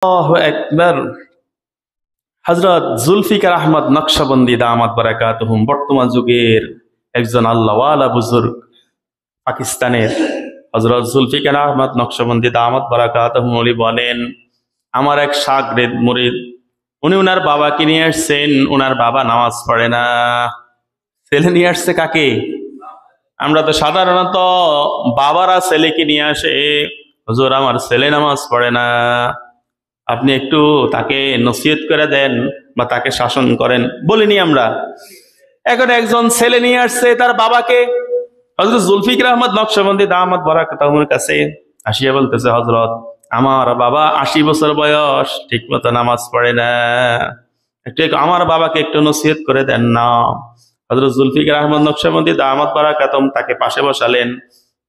আল্লাহু আকবার। হযরত জুলফিকার আহমদ নকশবন্দি দামাত বারাকাতুহুম বর্তমান যুগের একজন আল্লাহওয়ালা বুজুর্গ, পাকিস্তানের হযরত জুলফিকার আহমদ নকশবন্দি দামাত বারাকাতুহুম উনি বলেন, আমার এক শাগরেদ মুরিদ, উনি ওনার বাবাকে নিয়ে আসছেন। ওনার বাবা নামাজ পড়ে না। ছেলে নিয়ে আসছে কাকে? আমরা তো সাধারণত বাবারা ছেলেকে নিয়ে আসে, হুজুর আমার ছেলে নামাজ পড়ে না, আপনি একটু তাকে নসিহত করে দেন বা তাকে শাসন করেন, বলিনি আমরা। এখন একজন ছেলে নিয়ে আসছে তার বাবাকে হযরত জুলফিকার আহমদ নকশবন্দি দামাত বারাকাতুহুর কাছে আসিয়া বলতেছে, হযরত আমার বাবা 80 বছর বয়স, ঠিক মতো নামাজ পড়ে না, একটু আমার বাবাকে একটু নসিহত করে দেন না। হযরত জুলফিকার আহমদ নকশবন্দি দামাত বারাকাতুহুম তাকে পাশে বসালেন,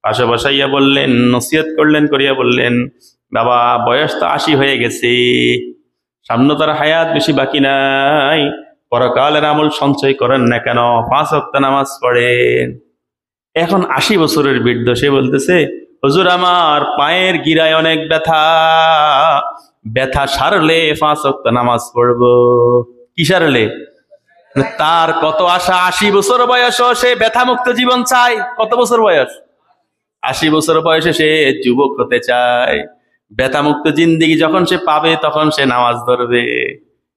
পাশে বসাইয়া বললেন, নসিহত করলেন, করিয়া বললেন, বাবা বয়স তো 80 হয়ে গেছে, সামনে তার হায়াত বেশি বাকি নাই, পরকালের আমল সঞ্চয় করেন না কেন, 5 ওয়াক্ত নামাজ পড়েন। এখন 80 বছরের বৃদ্ধ, সে বলতেছে, হুজুর আমার পায়ের গিরায় অনেক ব্যথা, ব্যথা সারলে 5 ওয়াক্ত নামাজ পড়বো। কি সারলে? তার কত আশা, 80 বছর বয়সও সে ব্যথা মুক্ত জীবন চায়। কত বছর বয়স? 80 বছর বয়সে সে যুবক হতে চায়। ব্যথা মুক্ত জিন্দেগি যখন সে পাবে তখন সে নামাজ ধরবে,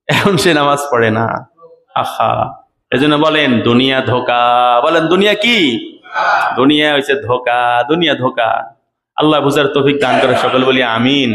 এখন সে নামাজ পড়ে না। আহা, এজন্য বলেন দুনিয়া ধোকা। বলেন দুনিয়া কি? দুনিয়া হইছে ধোকা, দুনিয়া ধোকা। আল্লাহ বুঝার তৌফিক দান করে, সকল বলি আমিন।